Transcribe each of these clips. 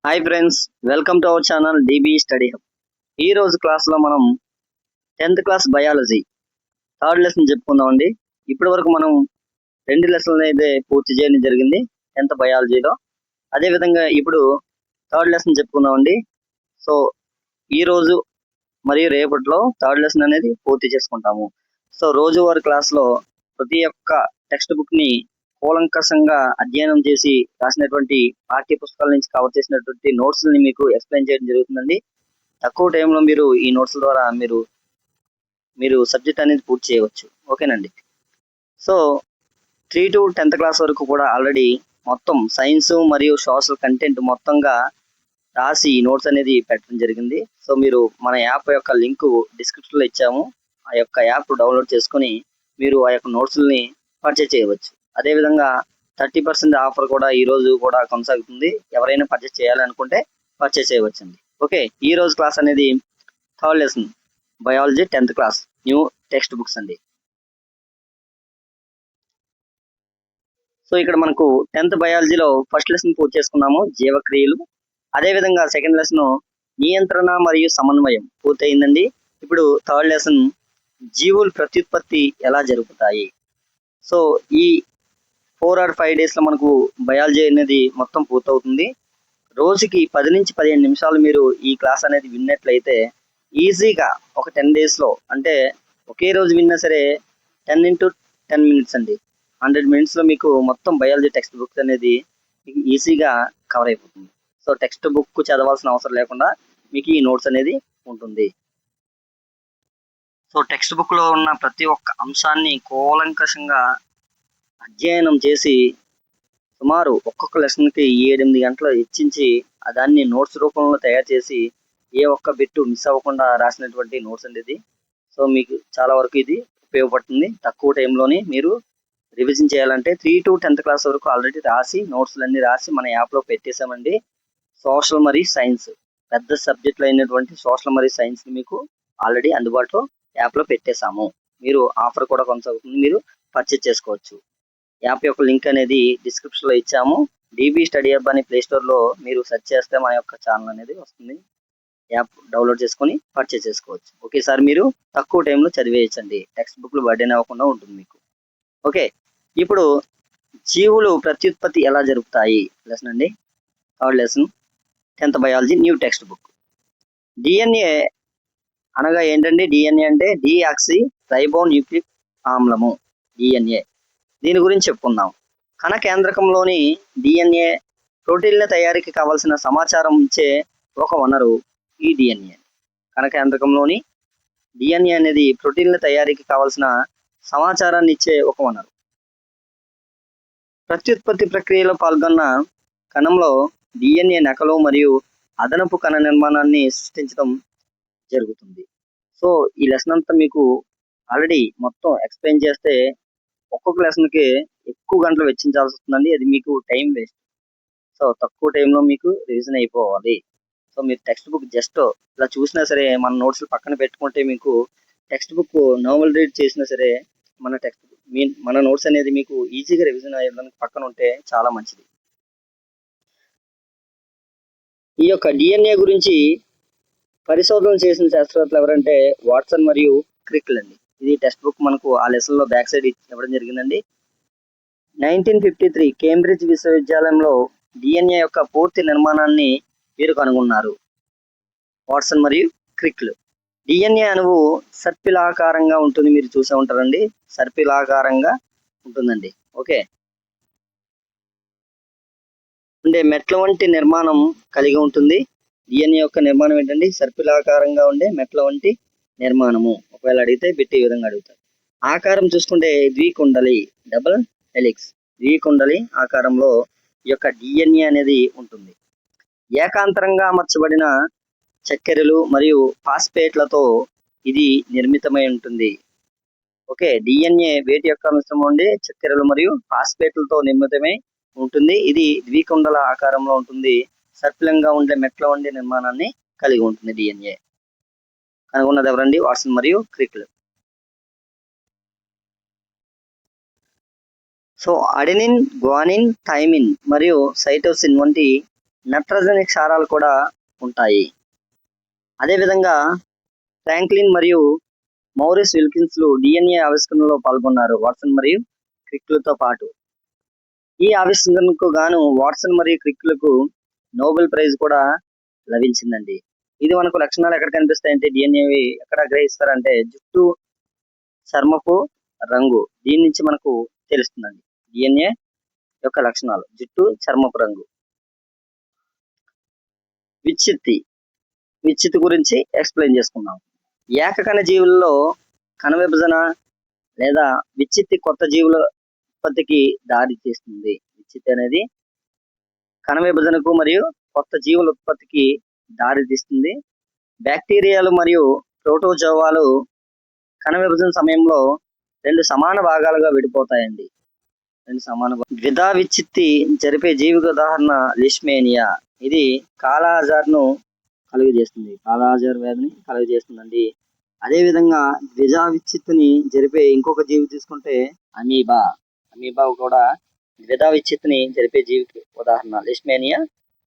Hi friends, welcome to our channel DB study hub. ఈ రోజు క్లాస్లో మనం 10th class biology third lesson చెప్పుకుందామండి. ఇప్పటి వరకు మనం 2 లెసన్లు అయితే పూర్తి చేయడం జరిగింది 10th బయాలజీలో. అదేవిధంగా ఇప్పుడు థర్డ్ లెసన్ చెప్పుకుందామండి. సో ఈ రోజు మరియు రేపటిలో థర్డ్ లెసన్ అనేది పూర్తి చేసుకుంటాము. సో రోజువారీ క్లాస్లో ప్రతి ఒక్క టెక్స్ట్ బుక్ని కూలంకషంగా అధ్యయనం చేసి రాసినటువంటి పాఠ్య పుస్తకాల నుంచి కవర్ చేసినటువంటి నోట్స్ని మీకు ఎక్స్ప్లెయిన్ చేయడం జరుగుతుందండి. తక్కువ టైంలో మీరు ఈ నోట్స్ ద్వారా మీరు సబ్జెక్ట్ అనేది పూర్తి చేయవచ్చు. ఓకేనండి. సో 3 to 10th క్లాస్ వరకు కూడా ఆల్రెడీ మొత్తం సైన్స్ మరియు సోషల్ కంటెంట్ మొత్తంగా రాసి ఈ నోట్స్ అనేది పెట్టడం జరిగింది. సో మీరు మన యాప్ యొక్క లింక్ డిస్క్రిప్షన్లో ఇచ్చాము. ఆ యొక్క యాప్ డౌన్లోడ్ చేసుకొని మీరు ఆ యొక్క నోట్స్ని పర్చేజ్ చేయవచ్చు. అదేవిధంగా 30% ఆఫర్ కూడా ఈ రోజు కూడా కొనసాగుతుంది. ఎవరైనా పర్చేజ్ చేయాలనుకుంటే పర్చేజ్ చేయవచ్చండి. ఓకే, ఈ రోజు క్లాస్ అనేది third lesson biology 10th class new text books అండి. సో ఇక్కడ మనకు 10th బయాలజీలో ఫస్ట్ లెసన్ పూర్తి చేసుకున్నాము, జీవక్రియలు. అదేవిధంగా సెకండ్ లెసన్ నియంత్రణ మరియు సమన్వయం పూర్తయిందండి. ఇప్పుడు థర్డ్ లెసన్ జీవుల ప్రత్యుత్పత్తి ఎలా జరుగుతాయి. సో ఈ 4 or 5 డేస్లో మనకు బయాలజీ అనేది మొత్తం పూర్తవుతుంది. రోజుకి 10 నుంచి 15 నిమిషాలు మీరు ఈ క్లాస్ అనేది విన్నట్లయితే ఈజీగా ఒక 10 డేస్లో, అంటే ఒకే రోజు విన్నా సరే 10 into 10 minutes అండి, 100 minutesలో మీకు మొత్తం బయాలజీ టెక్స్ట్ బుక్ అనేది ఈజీగా కవర్ అయిపోతుంది. సో టెక్స్ట్ బుక్ చదవాల్సిన అవసరం లేకుండా మీకు ఈ నోట్స్ అనేది ఉంటుంది. సో టెక్స్ట్ బుక్లో ఉన్న ప్రతి ఒక్క అంశాన్ని కూలంకషంగా అధ్యయనం చేసి సుమారు ఒక్కొక్క లెసన్కి 7-8 గంటలు హెచ్చించి దాన్ని నోట్స్ రూపంలో తయారు చేసి ఏ ఒక్క బిట్టు మిస్ అవ్వకుండా రాసినటువంటి నోట్స్ అండి ఇది. సో మీకు చాలా వరకు ఇది ఉపయోగపడుతుంది. తక్కువ టైంలోనే మీరు రివిజన్ చేయాలంటే 3 to 10th క్లాస్ వరకు ఆల్రెడీ రాసి నోట్స్లన్నీ రాసి మన యాప్లో పెట్టేశామండి. సోషల్ మరియు సైన్స్ పెద్ద సబ్జెక్టులు అయినటువంటి సోషల్ మరియు సైన్స్ మీకు ఆల్రెడీ అందుబాటులో యాప్లో పెట్టేశాము. మీరు ఆఫర్ కూడా కొనసాగుతుంది, మీరు పర్చేజ్ చేసుకోవచ్చు. యాప్ యొక్క లింక్ అనేది డిస్క్రిప్షన్లో ఇచ్చాము. డిబి స్టడీ హబ్ అని ప్లేస్టోర్లో మీరు సెర్చ్ చేస్తే మా యొక్క ఛానల్ అనేది వస్తుంది. యాప్ డౌన్లోడ్ చేసుకొని పర్చేజ్ చేసుకోవచ్చు. ఒకేసారి మీరు తక్కువ టైంలో చదివేయచ్చండి. టెక్స్ట్ బుక్లు బర్డెన్ అవ్వకుండా ఉంటుంది మీకు. ఓకే, ఇప్పుడు జీవులు ప్రత్యుత్పత్తి ఎలా జరుపుతాయి లెసన్ అండి. Third lesson 10th biology new text book. DNA అనగా ఏంటండి? డిఎన్ఏ అంటే డిఆక్సీ రైబో న్యూక్లిక్ ఆమ్లము, డిఎన్ఏ. దీని గురించి చెప్పుకుందాం. కణ కేంద్రకంలోని డిఎన్ఏ ప్రోటీన్ల తయారీకి కావాల్సిన సమాచారం ఇచ్చే ఒక వనరు ఈ డిఎన్ఏ. కణ కేంద్రకంలోని డిఎన్ఏ అనేది ప్రోటీన్ల తయారీకి కావాల్సిన సమాచారాన్ని ఇచ్చే ఒక వనరు. ప్రత్యుత్పత్తి ప్రక్రియలో పాల్గొన్న కణంలో డిఎన్ఏ నకలు మరియు అదనపు కణ నిర్మాణాన్ని సృష్టించడం జరుగుతుంది. సో ఈ లెసన్ అంతా మీకు ఆల్రెడీ మొత్తం ఎక్స్ప్లెయిన్ చేస్తే ఒక్కొక్క లెసన్కి ఎక్కువ గంటలు వెచ్చించాల్సి వస్తుందండి. అది మీకు టైం వేస్ట్. సో తక్కువ టైంలో మీకు రివిజన్ అయిపోవాలి. సో మీరు టెక్స్ట్ బుక్ జస్ట్ ఇలా చూసినా సరే, మన నోట్స్ పక్కన పెట్టుకుంటే మీకు టెక్స్ట్ బుక్ నార్మల్ రీడ్ చేసినా సరే మన నోట్స్ అనేది మీకు ఈజీగా రివిజన్ అయ్యడానికి పక్కన ఉంటే చాలా మంచిది. ఈ యొక్క డిఎన్ఏ గురించి పరిశోధన చేసిన శాస్త్రవేత్తలు ఎవరంటే వాట్సన్ మరియు క్రిక్ అండి. ఇది టెక్స్ట్ బుక్ మనకు ఆ లెసన్లో బ్యాక్ సైడ్ ఇవ్వడం జరిగిందండి. 1953 కేంబ్రిడ్జ్ విశ్వవిద్యాలయంలో డిఎన్ఏ యొక్క పూర్తి నిర్మాణాన్ని వీరు కనుగొన్నారు, వాట్సన్ మరియు క్రిక్లు. డిఎన్ఏ అణువు సర్పిలాకారంగా ఉంటుంది. మీరు చూసే ఉంటారండి, సర్పిలాకారంగా ఉంటుందండి. ఓకే, అంటే మెట్ల వంటి నిర్మాణం కలిగి ఉంటుంది. డిఎన్ఏ యొక్క నిర్మాణం ఏంటండి? సర్పిలాకారంగా ఉండే మెట్ల వంటి నిర్మాణము. ఒకవేళ అడిగితే బిట్టి ఈ విధంగా అడుగుతారు. ఆకారం చూసుకుంటే ద్వికుండలి, డబుల్ హెలిక్స్, ద్వికుండలి ఆకారంలో ఈ యొక్క డిఎన్ఏ అనేది ఉంటుంది. ఏకాంతరంగా అమర్చబడిన చక్కెరలు మరియు ఫాస్ఫేట్లతో ఇది నిర్మితమై ఉంటుంది. ఓకే, డిఎన్ఏ వేటి యొక్క మిశ్రమం ఉండి చక్కెరలు మరియు ఫాస్ఫేట్లతో నిర్మితమై ఉంటుంది. ఇది ద్వికుండల ఆకారంలో ఉంటుంది. సర్పిలంగా ఉండే మెట్ల వంటి నిర్మాణాన్ని కలిగి ఉంటుంది డిఎన్ఏ. కనుగొన్నది ఎవరండి? వాట్సన్ మరియు క్రిక్లు. సో అడెనిన్, గ్వానిన్, థైమిన్ మరియు సైటోసిన్ వంటి నత్రజని క్షారాలు కూడా ఉంటాయి. అదేవిధంగా ఫ్రాంక్లిన్ మరియు మౌరిస్ విల్కిన్స్లు డిఎన్ఏ ఆవిష్కరణలో పాల్గొన్నారు, వాట్సన్ మరియు క్రిక్లతో పాటు. ఈ ఆవిష్కరణకు గాను వాట్సన్ మరియు క్రిక్లకు నోబెల్ ప్రైజ్ కూడా లభించిందండి. ఇది మనకు లక్షణాలు ఎక్కడ కనిపిస్తాయంటే డిఎన్ఏవి ఎక్కడ గ్రహిస్తారంటే జుట్టు, చర్మపు రంగు, దీని నుంచి మనకు తెలుస్తుందండి డిఎన్ఏ యొక్క లక్షణాలు. జుట్టు, చర్మపు రంగు. విచ్చిత్తి గురించి ఎక్స్ప్లెయిన్ చేసుకుందాం. ఏకకణ జీవుల్లో కణ విభజన లేదా విచ్చిత్తి కొత్త జీవుల ఉత్పత్తికి దారి తీస్తుంది. విచ్చిత్తి అనేది కణ విభజనకు మరియు కొత్త జీవుల ఉత్పత్తికి దారి తీస్తుంది. బ్యాక్టీరియాలు మరియు ప్రోటోజోవాలు కణ విభజన సమయంలో 2 సమాన భాగాలుగా విడిపోతాయండి. ద్విధా విచ్చిత్తి జరిపే జీవికి ఉదాహరణ లిష్మేనియా. ఇది కాలాజార్ను కలుగజేస్తుంది, కాలాజార్ వ్యాధిని కలుగజేస్తుందండి. అదేవిధంగా ద్విధా విచ్చిత్తిని జరిపే ఇంకొక జీవి తీసుకుంటే అమీబా. అమీబా కూడా ద్విధా విచ్చిత్తిని జరిపే జీవికి ఉదాహరణ లిష్మేనియా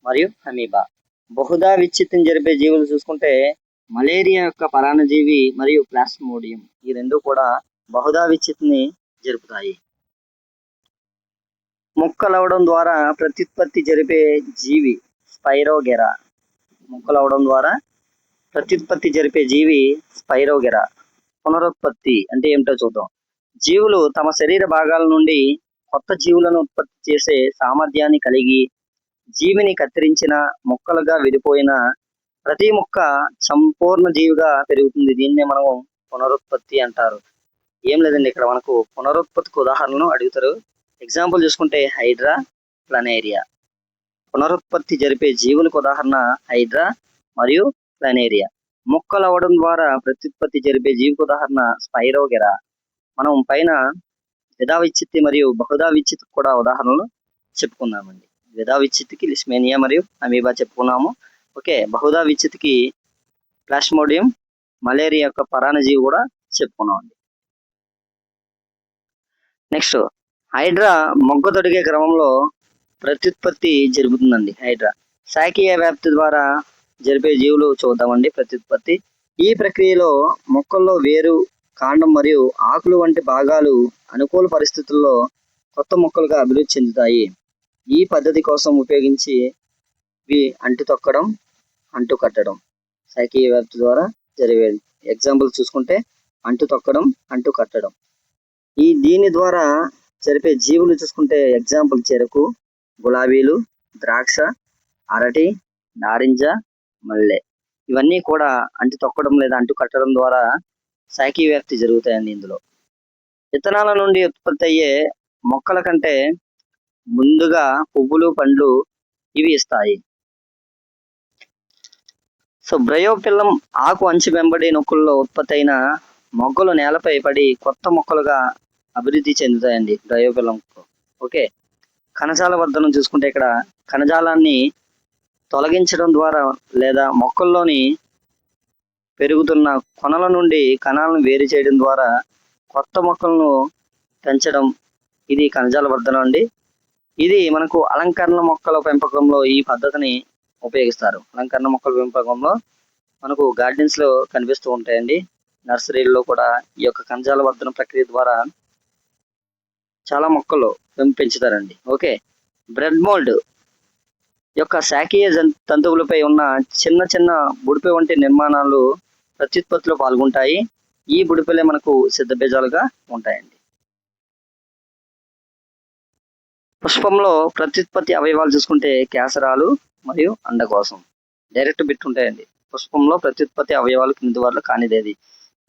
మరియు అమీబా. బహుధా విచ్చిత్తిని జరిపే జీవులు చూసుకుంటే మలేరియా యొక్క పరాన్నజీవి మరియు ప్లాస్మోడియం. ఈ రెండు కూడా బహుధా విచ్చిత్తిని జరుపుతాయి. మొక్కలవడం ద్వారా ప్రత్యుత్పత్తి జరిపే జీవి స్పైరోగెరా. మొక్కలవడం ద్వారా ప్రత్యుత్పత్తి జరిపే జీవి స్పైరోగెరా. పునరుత్పత్తి అంటే ఏమిటో చూద్దాం. జీవులు తమ శరీర భాగాల నుండి కొత్త జీవులను ఉత్పత్తి చేసే సామర్థ్యాన్ని కలిగి జీవిని కత్తిరించిన మొక్కలుగా విడిపోయిన ప్రతి మొక్క సంపూర్ణ జీవిగా పెరుగుతుంది. దీన్నే మనం పునరుత్పత్తి అంటారు. ఏం లేదండి, ఇక్కడ మనకు పునరుత్పత్తికి ఉదాహరణలు అడుగుతారు. ఎగ్జాంపుల్ చూసుకుంటే హైడ్రా, ప్లానేరియా. పునరుత్పత్తి జరిపే జీవులకు ఉదాహరణ హైడ్రా మరియు ప్లానేరియా. మొక్కలు అవ్వడం ద్వారా ప్రత్యుత్పత్తి జరిపే జీవికి ఉదాహరణ స్పైరోగెరా. మనం పైన ద్విధా విచ్చిత్తి మరియు బహుధా విచ్చిత్తి కూడా ఉదాహరణలు చెప్పుకున్నామండి. ద్విధా విచ్చిత్తికి లిష్మేనియా మరియు అమీబా చెప్పుకున్నాము. ఓకే, బహుధా విచ్చిత్తికి ప్లాస్మోడియం, మలేరియా యొక్క పరాన్నజీవి కూడా చెప్పుకున్నామండి. నెక్స్ట్, హైడ్రా మొగ్గ తొడిగే క్రమంలో ప్రత్యుత్పత్తి జరుగుతుందండి. హైడ్రా శాఖీయ వ్యాప్తి ద్వారా జరిపే జీవులు చూద్దామండి. ప్రత్యుత్పత్తి ఈ ప్రక్రియలో మొక్కల్లో వేరు, కాండం మరియు ఆకులు వంటి భాగాలు అనుకూల పరిస్థితుల్లో కొత్త మొక్కలుగా అభివృద్ధి చెందుతాయి. ఈ పద్ధతి కోసం ఉపయోగించేవి అంటు తొక్కడం, అంటు కట్టడం. శాఖీయ వ్యాప్తి ద్వారా జరిగేది ఎగ్జాంపుల్ చూసుకుంటే అంటు తొక్కడం, అంటు కట్టడం. దీని ద్వారా జరిపే జీవులు చూసుకుంటే ఎగ్జాంపుల్ చెరకు, గులాబీలు, ద్రాక్ష, అరటి, నారింజ, మల్లె. ఇవన్నీ కూడా అంటు తొక్కడం లేదా అంటు కట్టడం ద్వారా శాఖీయ వ్యాప్తి జరుగుతాయండి. ఇందులో విత్తనాల నుండి ఉత్పత్తి అయ్యే మొక్కల కంటే ముందుగా పువ్వులు, పండ్లు ఇవి ఇస్తాయి. సో బ్రయోఫిల్లం ఆకు అంచు వెంబడి నొక్కుల్లో ఉత్పత్తి అయిన మొగ్గలు నేలపై పడి కొత్త మొక్కలుగా అభివృద్ధి చెందుతాయండి బ్రయోఫిల్లం. ఓకే, కణజాల వర్ధనం చూసుకుంటే ఇక్కడ కణజాలాన్ని తొలగించడం ద్వారా లేదా మొక్కల్లోని పెరుగుతున్న కొనల నుండి కణాలను వేరు చేయడం ద్వారా కొత్త మొక్కలను పెంచడం, ఇది కణజాల వర్ధనం అండి. ఇది మనకు అలంకరణ మొక్కల పెంపకంలో ఈ పద్ధతిని ఉపయోగిస్తారు. అలంకరణ మొక్కల పెంపకంలో మనకు గార్డెన్స్ లో కనిపిస్తూ ఉంటాయండి. నర్సరీల్లో కూడా ఈ యొక్క కణజాల వర్ధన ప్రక్రియ ద్వారా చాలా మొక్కలు పెంచుతారండి. ఓకే, బ్రెడ్ మోల్డ్ యొక్క శాఖీయ తంతువులపై ఉన్న చిన్న చిన్న బుడిపె వంటి నిర్మాణాలు ప్రత్యుత్పత్తిలో పాల్గొంటాయి. ఈ బుడిపెలే మనకు సిద్ధ బీజాలుగా ఉంటాయండి. పుష్పంలో ప్రత్యుత్పత్తి అవయవాలు చూసుకుంటే కేసరాలు మరియు అండకోశం. డైరెక్ట్ బిట్ ఉంటాయండి. పుష్పంలో ప్రత్యుత్పత్తి అవయవాలు కింది వారిలో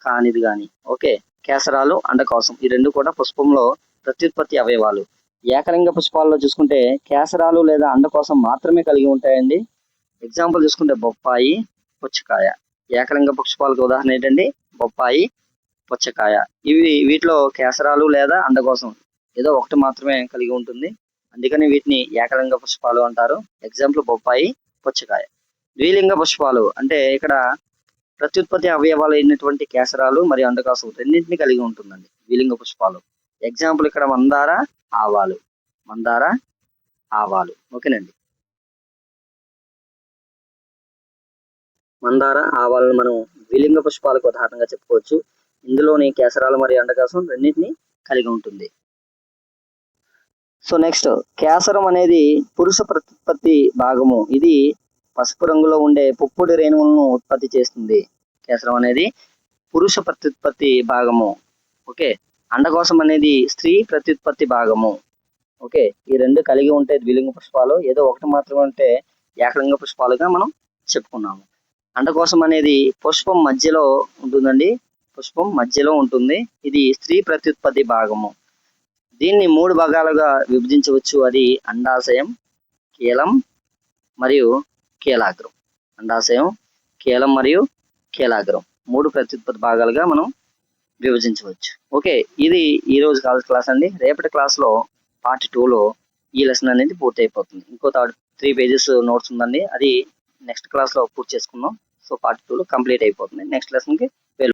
కానిది కానీ. ఓకే, కేసరాలు, అండకోశం ఈ రెండు కూడా పుష్పంలో ప్రత్యుత్పత్తి అవయవాలు. ఏకలింగ పుష్పాల్లో చూసుకుంటే కేసరాలు లేదా అండకోశం మాత్రమే కలిగి ఉంటాయండి. ఎగ్జాంపుల్ చూసుకుంటే బొప్పాయి, పుచ్చకాయ. ఏకలింగ పుష్పాలకు ఉదాహరణ ఏంటండి? బొప్పాయి, పుచ్చకాయ. వీటిలో కేసరాలు లేదా అండకోశం ఏదో ఒకటి మాత్రమే కలిగి ఉంటుంది, అందుకని వీటిని ఏకలింగ పుష్పాలు అంటారు. ఎగ్జాంపుల్ బొప్పాయి, పుచ్చకాయ. ద్విలింగ పుష్పాలు అంటే ఇక్కడ ప్రత్యుత్పత్తి అవయవాలు అయినటువంటి కేసరాలు మరియు అండకోశం రెండింటిని కలిగి ఉంటుందండి ద్విలింగ పుష్పాలు. ఎగ్జాంపుల్ ఇక్కడ మందార, ఆవాలు. ఓకేనండి. మందార, ఆవాలను మనం ద్విలింగ పుష్పాలకు ఉదాహరణగా చెప్పుకోవచ్చు. ఇందులోని కేసరాలు మరియు అండకోశం రెండింటిని కలిగి ఉంటుంది. సో నెక్స్ట్, కేసరం అనేది పురుష ప్రత్యుత్పత్తి భాగము. ఇది పసుపు రంగులో ఉండే పుప్పొడి రేణువులను ఉత్పత్తి చేస్తుంది. కేసరం అనేది పురుష ప్రత్యుత్పత్తి భాగము. ఓకే. అండకోశం అనేది స్త్రీ ప్రత్యుత్పత్తి భాగము. ఓకే. ఈ రెండు కలిగి ఉంటే ద్విలింగ పుష్పాలు, ఏదో ఒకటి మాత్రమే ఉంటే ఏకలింగ పుష్పాలుగా మనం చెప్పుకున్నాము. అండకోశం అనేది పుష్పం మధ్యలో ఉంటుందండి. పుష్పం మధ్యలో ఉంటుంది. ఇది స్త్రీ ప్రత్యుత్పత్తి భాగము. దీన్ని 3 భాగాలుగా విభజించవచ్చు. అది అండాశయం, కీలం మరియు కీలాగ్రం. అండాశయం, కీలం మరియు కీలాగ్రం 3 ప్రత్యుత్పత్తి భాగాలుగా మనం విభజించవచ్చు. ఓకే. ఇది ఈ రోజు క్లాస్ అండి. రేపటి క్లాస్లో పార్ట్ 2లో ఈ లెసన్ అనేది పూర్తి అయిపోతుంది. ఇంకో 3 పేజెస్ నోట్స్ ఉందండి. అది నెక్స్ట్ క్లాస్లో పూర్తి చేసుకుందాం. సో పార్ట్ 2లో కంప్లీట్ అయిపోతుంది. నెక్స్ట్ లెసన్కి